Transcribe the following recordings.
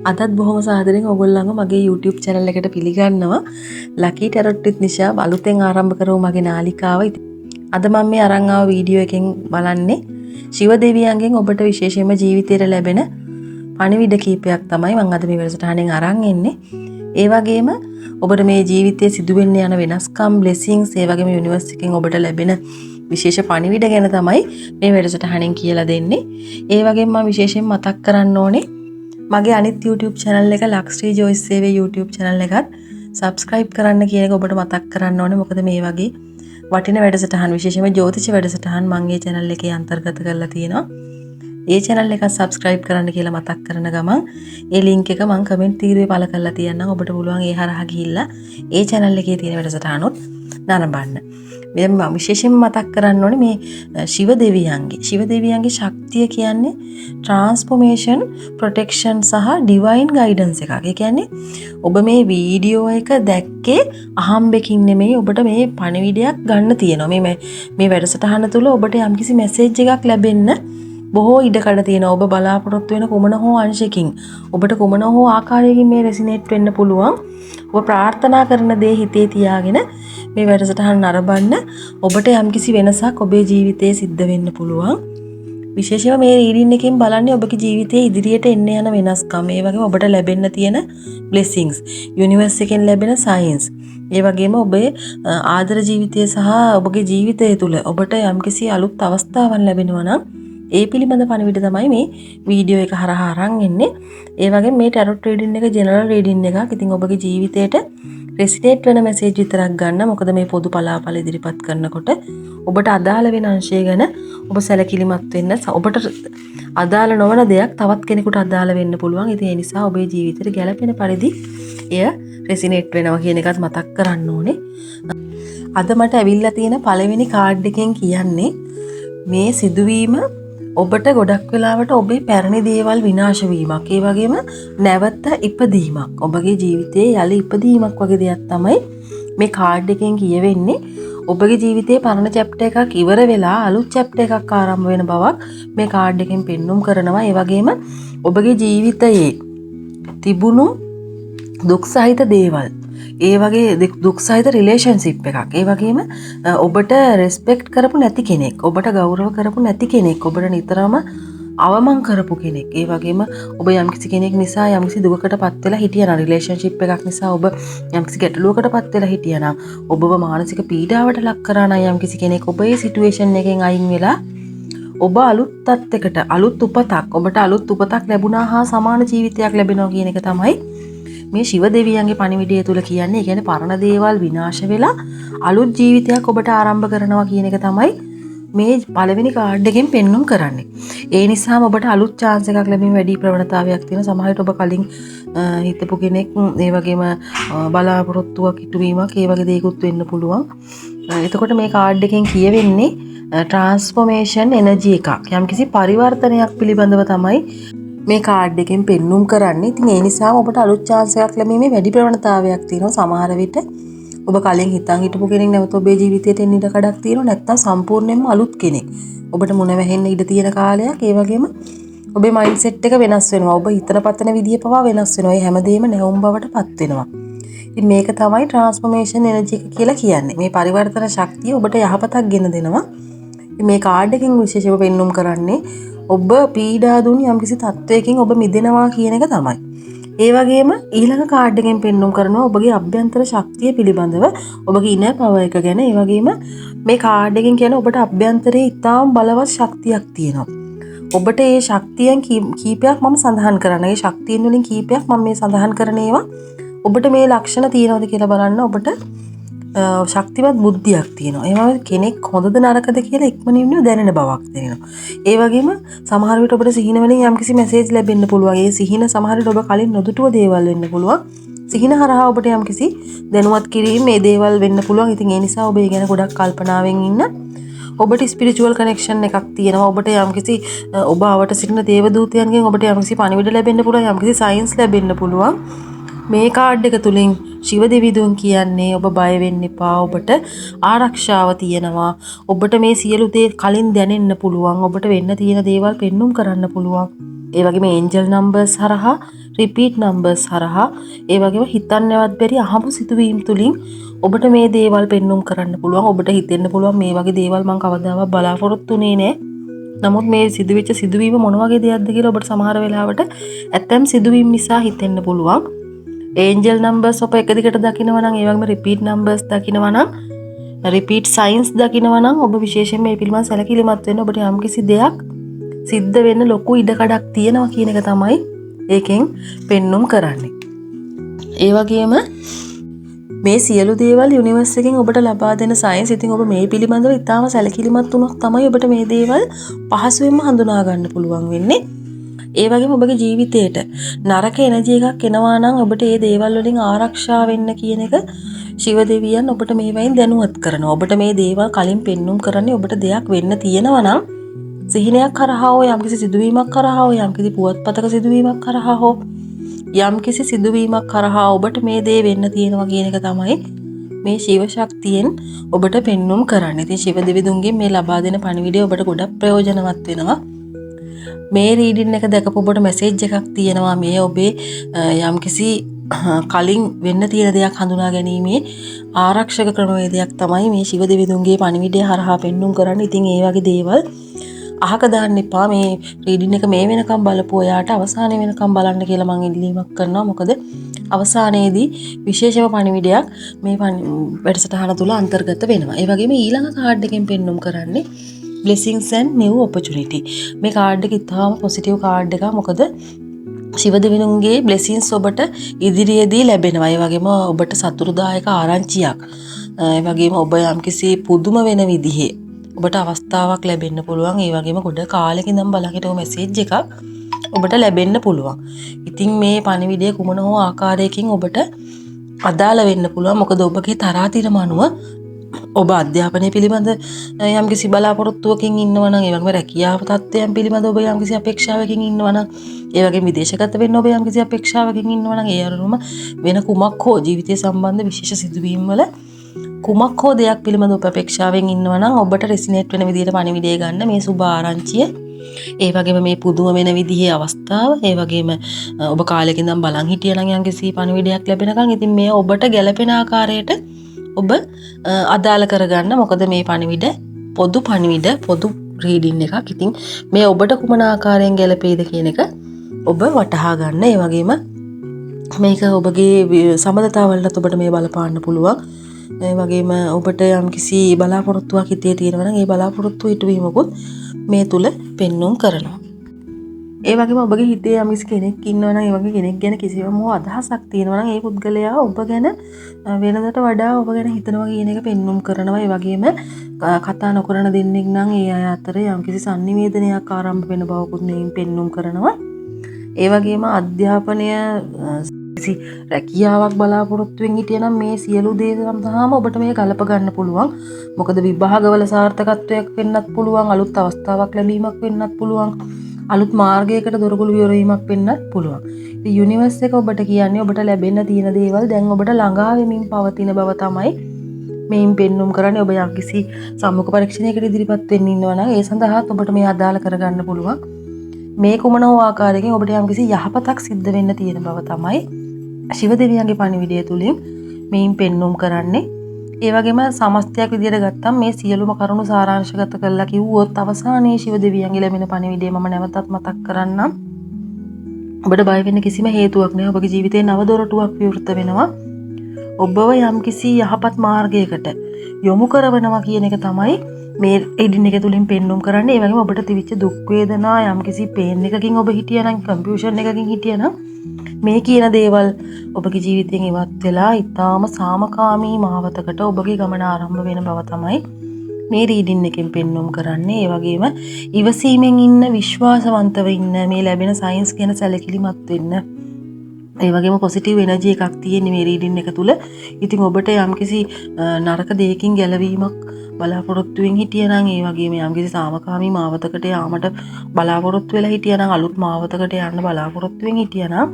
අදත් බොහොම සාදරයෙන් ඔයගොල්ලන්ව මගේ YouTube channel එකට පිළිගන්නවා. Lucky Tarot with Nisha අලුතෙන් ආරම්භ කරමු මගේ නාලිකාව. අද මම මේ අරන් ආව වීඩියෝ එකෙන් බලන්නේ ශිව දෙවියන්ගෙන් ඔබට විශේෂයෙන්ම ජීවිතේට ලැබෙන පණිවිඩ කීපයක් තමයි මම අද මේ වැඩසටහනෙන් අරන් එන්නේ. ඒ වගේම ඔබට මේ ජීවිතයේ සිදුවෙන්න යන වෙනස්කම් blessings ඒ වගේම යුනිවර්ස් එකෙන් ඔබට ලැබෙන විශේෂ පණිවිඩ ගැන තමයි මේ වැඩසටහනෙන් කියලා දෙන්නේ. ඒ වගේම මම විශේෂයෙන් මතක් කරන්න ඕනේ මගේ අනිත් YouTube channel එක ලක්ශ්‍රී ජොයිස් සේවේ YouTube channel එකත් subscribe කරන්න කියන එක ඔබට මතක් කරන්න ඕනේ. මොකද මේ වගේ වටින වැඩසටහන් විශේෂයෙන්ම ජ්‍යොතිෂ වැඩසටහන් මම මේ channel එකේ අන්තර්ගත කරලා තියෙනවා. ඒ channel එක subscribe කරන්න කියලා මතක් කරන ගමන් ඒ link එක මම comment තීරුවේ පළ කරලා තියන්නම්. ඔබට පුළුවන් ඒ හරහා ගිහිල්ලා ඒ channel එකේ තියෙන වැඩසටහනොත් නරඹන්න. මම විශේෂයෙන් මතක් කරන්න ඕනේ මේ ශිව දෙවියන්ගේ ශක්තිය කියන්නේ transformation protection සහ divine guidance එකක්. ඒ කියන්නේ ඔබ මේ වීඩියෝ එක දැක්කේ අහම්බෙකින් නෙමෙයි. ඔබට මේ පණිවිඩයක් ගන්න තියෙනවා. මේ වැඩසටහන තුල ඔබට යම්කිසි message එකක් ලැබෙන්න බොහෝ ඉඩකඩ තියෙනවා. ඔබ බලාපොරොත්තු වෙන කුමන හෝ අංශකින් ඔබට කුමන හෝ ආකාරයකින් මේ resonate වෙන්න පුළුවන්. ඔබ ප්‍රාර්ථනා කරන දේ හිතේ තියාගෙන මේ වැඩසටහන නරඹන්න. ඔබට යම්කිසි වෙනසක් ඔබේ ජීවිතයේ සිද්ධ වෙන්න පුළුවන්. විශේෂයෙන්ම මේ රීඩින් එකෙන් බලන්නේ ඔබගේ ජීවිතයේ ඉදිරියට එන්න යන වෙනස්කම්. ඒ වගේම ඔබට ලැබෙන්න තියෙන blessings, යුනිවර්ස් එකෙන් ලැබෙන signs. ඒ වගේම ඔබේ ආදර ජීවිතය සහ ඔබගේ ජීවිතය තුළ ඔබට යම්කිසි අලුත් අවස්ථාවක් ලැබෙනවා නම් ඒ පිළිබඳ පණිවිඩ තමයි මේ වීඩියෝ එක හරහා අරන් එන්නේ. ඒ වගේම මේ ටැරොට් රීඩින් එක ජෙනරල් රීඩින් එකක්. ඉතින් ඔබගේ ජීවිතයට රෙසිනේට් වෙන මැසේජ් විතරක් ගන්න. මොකද මේ පොදු පලාපල ඉදිරිපත් කරනකොට ඔබට අදාළ වෙන අංශය ගැන ඔබ සැලකිලිමත් වෙන්න. ඔබට අදාළ නොවන දෙයක් තවත් කෙනෙකුට අදාළ වෙන්න පුළුවන්. ඉතින් ඒ නිසා ඔබේ ජීවිතයට ගැළපෙන පරිදි එය රෙසිනේට් වෙනවා කියන එකත් මතක් කරන්න ඕනේ. අද මට ඇවිල්ලා තියෙන පළවෙනි කාඩ් එකෙන් කියන්නේ මේ සිදුවීම ඔබට ගොඩක් වෙලාවට ඔබේ පැරණි දේවල් විනාශ වීමක්. ඒ වගේම නැවත ඉපදීමක්. ඔබගේ ජීවිතයේ යලි ඉපදීමක් වගේ දෙයක් තමයි මේ කාඩ් එකෙන් කියවෙන්නේ. ඔබගේ ජීවිතයේ පරණ chapter එකක් ඉවර වෙලා අලුත් chapter එකක් ආරම්භ වෙන බවක් මේ කාඩ් එකෙන් පෙන්눔 කරනවා. ඒ වගේම ඔබගේ ජීවිතයේ තිබුණු දුක් සහිත දේවල්, ඒ වගේ දුක් සහිත රිලේෂන්ෂිප් එකක්. ඒ වගේම ඔබට රෙස්පෙක්ට් කරපු නැති කෙනෙක්, ඔබට ගෞරව කරපු නැති කෙනෙක්, ඔබට නිතරම අවමන් කරපු කෙනෙක්. ඒ වගේම ඔබ යම්කිසි කෙනෙක් නිසා යම්කිසි දුකකටපත් වෙලා හිටියනම්, රිලේෂන්ෂිප් එකක් නිසා ඔබ යම්කිසි ගැටලුවකටපත් වෙලා හිටියනම්, ඔබව මානසික පීඩාවට ලක් කරා නම් යම්කිසි කෙනෙක්, ඔබ ඒ සිටුේෂන් එකෙන් අයින් වෙලා ඔබ අලුත් තත්යකට, අලුත් උපතක්, ඔබට අලුත් උපතක් ලැබුණා හා සමාන ජීවිතයක් ලැබෙනවා කියන එක තමයි මේ ශිව දෙවියන්ගේ පණිවිඩය තුල කියන්නේ. ඒ කියන්නේ පරණ දේවල් විනාශ වෙලා අලුත් ජීවිතයක් ඔබට ආරම්භ කරනවා කියන එක තමයි මේ පළවෙනි කාඩ් එකෙන් පෙන්눔 කරන්නේ. ඒ නිසාම ඔබට අලුත් chance එකක් ලැබීම වැඩි ප්‍රවණතාවයක් තියෙනවා. සමහර විට ඔබ කලින් හිතපු කෙනෙක්, ඒ වගේම බලාපොරොත්තුවක් ඉටුවීමක්, ඒ වගේ දේකුත් වෙන්න පුළුවන්. එතකොට මේ කාඩ් එකෙන් කියවෙන්නේ transformation energy එකක්. යම්කිසි පරිවර්තනයක් පිළිබඳව තමයි මේ කාඩ් එකෙන් පෙන්눔 කරන්නේ. ඉතින් ඒ නිසා ඔබට අලුත් chance එකක් ලැබීමේ වැඩි ප්‍රවණතාවයක් තියෙනවා. සමහර විට ඔබ කලින් හිතන් හිටපු කෙනෙක් නැවත ඔබේ ජීවිතයට එන්න ඉඩ කඩක් තියෙනවා. නැත්නම් සම්පූර්ණයෙන්ම අලුත් කෙනෙක් ඔබට මුණ වැහෙන්න ඉඩ තියෙන කාලයක්. ඒ වගේම ඔබේ මයින්ඩ්සෙට් එක වෙනස් වෙනවා. ඔබ හිතන පතන විදිය පවා වෙනස් වෙනවා. ඒ හැමදේම නැවුම් බවට පත් වෙනවා. ඉතින් මේක තමයි transformation energy එක කියලා කියන්නේ. මේ පරිවර්තන ශක්තිය ඔබට යහපතක් ගෙන දෙනවා. මේ කාඩ් එකෙන් විශේෂව පෙන්눔 කරන්නේ ඔබ පීඩා දුන් යම්කිසි තත්වයකින් ඔබ මිදෙනවා කියන එක තමයි. ඒ වගේම ඊළඟ කාඩ් එකෙන් පෙන්눔 කරනවා ඔබගේ අභ්‍යන්තර ශක්තිය පිළිබඳව, ඔබගේ ඉනර් පවර් එක ගැන. ඒ වගේම මේ කාඩ් එකෙන් කියන්නේ ඔබට අභ්‍යන්තරයේ ඉතාම බලවත් ශක්තියක් තියෙනවා. ඔබට ඒ ශක්තියන් කීපයක් මම සඳහන් කරනවා. ඒ ශක්තියන් වලින් කීපයක් මම මේ සඳහන් කරන ඒවා ඔබට මේ ලක්ෂණ තියෙනවද කියලා බලන්න. ඔබට ශක්තිමත් බුද්ධියක් තියෙනවා. ඒ වගේම කෙනෙක් හොඳද නරකද කියලා ඉක්මනින්ම දැනෙන බවක් තියෙනවා. ඒ වගේම සමහර විට ඔබට සිහින වලින් යම්කිසි මැසේජ් ලැබෙන්න පුළුවන්. ඒ සිහින සමහර විට ඔබ කලින් නොදුටුව දේවල් වෙන්න පුළුවන්. සිහින හරහා ඔබට යම්කිසි දැනුවත් කිරීම මේ දේවල් වෙන්න පුළුවන්. ඉතින් ඒ නිසා ඔබ ඒ ගැන ගොඩක් කල්පනාවෙන් ඉන්න. ඔබට ස්පිරිචුවල් කනෙක්ෂන් එකක් තියෙනවා. ඔබට යම්කිසි ඔබ අවට සිටින දේවදූතයන්ගෙන් ඔබට යම්කිසි පණිවිඩ ලැබෙන්න පුළුවන්. යම්කිසි සයින්ස් ලැබෙන්න පුළුවන්. මේ කාඩ් එක තුලින් ශිව දෙවිඳුන් කියන්නේ ඔබ බය වෙන්න එපා. ඔබට ආරක්ෂාව තියෙනවා. ඔබට මේ සියලු දේ කලින් දැනෙන්න පුළුවන්. ඔබට වෙන්න තියෙන දේවල් පෙන්눔 කරන්න පුළුවන්. ඒ වගේම ඒන්ජල් නම්බර්ස් හරහා රිපීට් නම්බර්ස් හරහා ඒ වගේම හිතන්නවත් බැරි අහඹු සිතුවීම් තුලින් ඔබට මේ දේවල් පෙන්눔 කරන්න පුළුවන්. ඔබට හිතෙන්න පුළුවන් මේ වගේ දේවල් මම කවදාවත් බලාපොරොත්තු වෙන්නේ නැහැ. නමුත් මේ සිදුවෙච්ච සිදුවීම මොන වගේ දෙයක්ද කියලා ඔබට සමහර වෙලාවට ඇත්තම් සිදුවීම් නිසා හිතෙන්න පුළුවන්. ඒන්ජල් නම්බර්ස් ඔබ එක දිගට දකිනවා නම් ඒ වගේම රිපීට් නම්බර්ස් දකිනවා නම් රිපීට් සයින්ස් දකිනවා නම් ඔබ විශේෂයෙන් මේ පිළිබඳව සැලකිලිමත් වෙන්න. ඔබට යම්කිසි දෙයක් සිද්ධ වෙන්න ලොකු ඉඩකඩක් තියෙනවා කියන එක තමයි ඒකෙන් පෙන්눔 කරන්නේ. ඒ වගේම මේ සියලු දේවල් යුනිවර්ස් එකෙන් ඔබට ලබා දෙන සයන්ස්. ඉතින් ඔබ මේ පිළිබඳව ඉතාම සැලකිලිමත් වුණොත් තමයි ඔබට මේ දේවල් පහසුවෙන්ම හඳුනා ගන්න පුළුවන් වෙන්නේ. ඒ වගේම ඔබගේ ජීවිතේට නරක එනර්ජි එකක් එනවා නම් ඔබට මේ දේවල් වලින් ආරක්ෂා වෙන්න කියන එක ශිව දෙවියන් ඔබට මේ වයින් දැනුවත් කරනවා. ඔබට මේ දේවල් කලින් පෙන්눔 කරන්නේ ඔබට දෙයක් වෙන්න තියෙනවා නම් සිහිනයක් කරහා හෝ යම්කිසි සිදුවීමක් කරහා හෝ යම්කිසි පුවත්පතක සිදුවීමක් කරහා හෝ යම්කිසි සිදුවීමක් කරහා ඔබට මේ දේ වෙන්න තියෙනවා කියන එක තමයි මේ ශිව ශක්තියෙන් ඔබට පෙන්눔 කරන්නේ. ඉතින් ශිව දෙවිඳුන්ගෙන් මේ ලබා දෙන පණිවිඩය ඔබට ගොඩක් ප්‍රයෝජනවත් වෙනවා. මේ රීඩින් එක දැකපු ඔබට මැසේජ් එකක් තියෙනවා. මේ ඔබේ යම්කිසි කලින් වෙන්න තියෙන දෙයක් හඳුනා ගැනීමේ ආරක්ෂක ක්‍රමවේදයක් තමයි මේ ශිව දෙවිඳුන්ගේ පණිවිඩය හරහා පෙන්눔 කරන්නේ. ඉතින් ඒ වගේ දේවල් අහක දාන්න එපා. මේ රීඩින් එක මේ වෙනකම් බලපු ඔයාට අවසානයේ වෙනකම් බලන්න කියලා මම ඉල්ලීමක් කරනවා. මොකද අවසානයේදී විශේෂම පණිවිඩයක් මේ වැඩසටහන තුල අන්තර්ගත වෙනවා. ඒ වගේම ඊළඟ කාඩ් එකෙන් පෙන්눔 කරන්නේ blessings and new opportunity. මේ කාඩ් එක ඉතාම පොසිටිව් කාඩ් එකක්. මොකද ශිව දෙවිඳුන්ගේ blessings ඔබට ඉදිරියේදී ලැබෙනවා. ඒ වගේම ඔබට සතුරුදායක ආරංචියක්. ඒ වගේම ඔබ යම්කිසි පුදුම වෙන විදිහේ ඔබට අවස්ථාවක් ලැබෙන්න පුළුවන්. ඒ වගේම ගොඩ කාලෙක ඉඳන් බලන් හිටව මැසේජ් එකක් ඔබට ලැබෙන්න පුළුවන්. ඉතින් මේ පණිවිඩය කුමන හෝ ආකාරයකින් ඔබට අදාළ වෙන්න පුළුවන්. මොකද ඔබගේ තරාතිරම අනුව ඔබ අධ්‍යාපනය පිළිබඳ යම්කිසි බලාපොරොත්තුවකින් ඉන්නවා නම්, ඒ වගේම රැකියාව තත්ත්වයන් පිළිබඳ ඔබ යම්කිසි අපේක්ෂාවකින් ඉන්නවා නම්, ඒ වගේම විදේශගත වෙන්න ඔබ යම්කිසි අපේක්ෂාවකින් ඉන්නවා නම්, ඒ අනුවම වෙන කුමක් හෝ ජීවිතය සම්බන්ධ විශේෂ සිදුවීම් වල කුමක් හෝ දෙයක් පිළිබඳ ඔබ අපේක්ෂාවෙන් ඉන්නවා නම් ඔබට රෙසිනේට් වෙන විදිහට පණිවිඩය ගන්න මේ සුබ ආරංචිය. ඒ වගේම මේ පුදුම වෙන විදිහේ අවස්ථාව, ඒ වගේම ඔබ කාලෙක ඉඳන් බලන් හිටියා නම් යම්කිසි පණිවිඩයක් ලැබෙනකන් ඉතින් මේ ඔබට ගැළපෙන ආකාරයට ඔබ අදාළ කරගන්න. මොකද මේ පණිවිඩ පොදු රීඩින් එකක්. ඉතින් මේ ඔබට කුමන ආකාරයෙන් ගැළපෙයිද කියන එක ඔබ වටහා ගන්න. ඒ වගේම මේක ඔබගේ සම්බන්ධතාවලට ඔබට මේ බලපාන්න පුළුවන්. ඒ වගේම ඔබට යම්කිසි බලාපොරොත්තුවක් හිතේ තියෙනවා නම් ඒ බලාපොරොත්තුව ඉටුවීමකුත් මේ තුල පෙන්눔 කරනවා. ඒ වගේම ඔබගේ හිතේ යම්කිසි කෙනෙක් ඉන්නවා නම්, ඒ වගේ කෙනෙක් ගැන කිසිම අදහසක් තියෙනවා නම් ඒ පුද්ගලයා ඔබ ගැන වෙනදට වඩා ඔබ ගැන හිතනවා කියන එක පෙන්눔 කරනවා. ඒ වගේම කතා නොකරන දෙන්නෙක් නම් ඒ අය අතර යම්කිසි sannivedanayak ආරම්භ වෙන බවකුත් මේන් පෙන්눔 කරනවා. ඒ වගේම අධ්‍යාපනය රැකියාවක් බලාපොරොත්තුවෙන් හිටියනම් මේ සියලු දේ සම්පූර්ණම ඔබට මේ ගලප ගන්න පුළුවන්. මොකද විභාගවල සාර්ථකත්වයක් වෙන්නත් පුළුවන්, අලුත් අවස්ථාවක් ලැබීමක් වෙන්නත් පුළුවන්, අලුත් මාර්ගයකට දොරගුළු විවරීමක් වෙන්නත් පුළුවන්. ඉතින් යුනිවර්ස් එක ඔබට කියන්නේ ඔබට ලැබෙන්න තියෙන දේවල් දැන් ඔබට ළඟා වෙමින් පවතින බව තමයි මේන් පෙන්눔 කරන්නේ. ඔබ යම්කිසි සම්මුඛ පරීක්ෂණයකට ඉදිරිපත් වෙන්න ඉන්නවා නම් ඒ සඳහාත් ඔබට මේ අදාළ කරගන්න පුළුවන්. මේ කුමන හෝ ආකාරයකින් ඔබට යම්කිසි යහපතක් සිද්ධ වෙන්න තියෙන බව තමයි ශිව දෙවියන්ගේ පණිවිඩය තුලින් මේන් පෙන්눔 කරන්නේ. ඒ වගේම සමස්තයක් විදියට ගත්තම මේ සියලුම කරුණු සාරාංශගත කරලා කිව්වොත් අවසානයේ ශිව දෙවියන්ගේ ලැබෙන පණිවිඩය මම නැවතත් මතක් කරන්නම්. ඔබට බය වෙන්න කිසිම හේතුවක් නැහැ. ඔබගේ ජීවිතේ නව දොරටුවක් විවෘත වෙනවා. ඔබව යම්කිසි යහපත් මාර්ගයකට යොමු කරනවා කියන එක තමයි මේ එඩින් එක තුලින් පෙන්눔 කරන්නේ. ඒ වගේම ඔබට තිබිච්ච දුක් වේදනා යම්කිසි පේන් එකකින් ඔබ හිටියනම්, කන්ෆියුෂන් එකකින් හිටියනම් මේ කියන දේවල් ඔබගේ ජීවිතයෙන් ඉවත් වෙලා ඊටාම සාමකාමී මාවතකට ඔබගේ ගමන ආරම්භ වෙන බව තමයි මේ රීඩින් එකෙන් පෙන්눔 කරන්නේ. ඒ වගේම ඉවසීමෙන් ඉන්න, විශ්වාසවන්තව ඉන්න, මේ ලැබෙන සයන්ස් ගැන සැලකිලිමත් වෙන්න. ඒ වගේම පොසිටිව් එනර්ජි එකක් තියෙන මේ රීඩින් එක තුල. ඉතින් ඔබට යම්කිසි නරක දෙයකින් ගැලවීමක් බලාපොරොත්තුවෙන් හිටියනම්, ඒ වගේම යම්කිසි සාමකාමී මාවතකට යාමට බලාපොරොත්තු වෙලා හිටියනම්, අලුත් මාවතකට යන්න බලාපොරොත්තුවෙන් හිටියනම්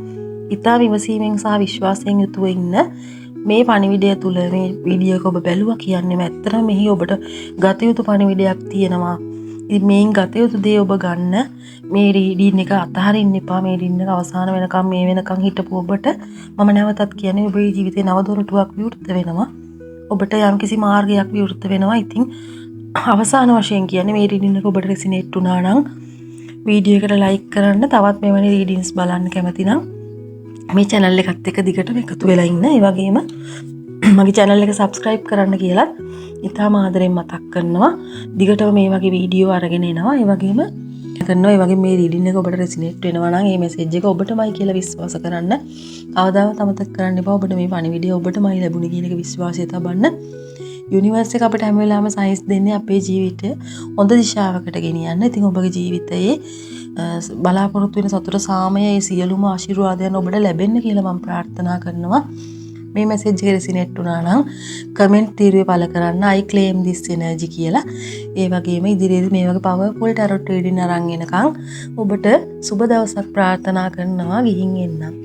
ඉතා විමසීමෙන් සහ විශ්වාසයෙන් යුතුව ඉන්න. මේ පණිවිඩය තුල මේ වීඩියෝ එක ඔබ බැලුවා කියන්නේ ඇත්තටම මෙහි ඔබට ගත යුතු පණිවිඩයක් තියෙනවා. ඉතින් මේන් ගත යුතු දේ ඔබ ගන්න. මේ රීඩින් එක අතහරින්න එපා. මේ රීඩින් එක අවසාන වෙනකම් මේ වෙනකම් හිටපු ඔබට මම නැවතත් කියන්නේ ඔබේ ජීවිතේ නව දොරටුවක් විවෘත වෙනවා. ඔබට යම්කිසි මාර්ගයක් විවෘත වෙනවා. ඉතින් අවසාන වශයෙන් කියන්නේ මේ රීඩින් එක ඔබට රෙසිනේට් වුණා නම් වීඩියෝ එකට ලයික් කරන්න. තවත් මෙවැනි රීඩින්ස් බලන්න කැමති නම් මේ channel එකත් එක්ක දිගටම එකතු වෙලා ඉන්න. ඒ වගේම මගේ channel එක subscribe කරන්න කියලා ඉතාම ආදරෙන් මතක් කරනවා. දිගටම මේ වගේ වීඩියෝ අරගෙන එනවා. ඒ වගේම කරනවා. ඒ වගේ මේ රීඩින් එක ඔබට රෙසිනේට් වෙනවා නම් මේ මැසේජ් එක ඔබටමයි කියලා විශ්වාස කරන්න. කවදාවත් අමතක කරන්න එපා. ඔබට මේ පණිවිඩය ඔබටමයි ලැබුණේ කියන එක විශ්වාසය තබන්න. යුනිවර්ස් එක අපිට හැම වෙලාවෙම සයින්ස් දෙන්නේ අපේ ජීවිතය හොඳ දිශාවකට ගෙනියන්න. ඉතින් ඔබගේ ජීවිතයේ බලාපොරොත්තු වෙන සතුට සාමය ඒ සියලුම ආශිර්වාදයන් ඔබට ලැබෙන්න කියලා මම ප්‍රාර්ථනා කරනවා. මේ මැසේජ් එක රෙසිනේට් වුණා නම් කමෙන්ට් තීරුවේ පළ කරන්න I claim this energy කියලා. ඒ වගේම ඉදිරියේදී මේ වගේ powerful tarot reading අරන් එනකන් ඔබට සුබ දවසක් ප්‍රාර්ථනා කරනවා. ගිහින් එන්නම්.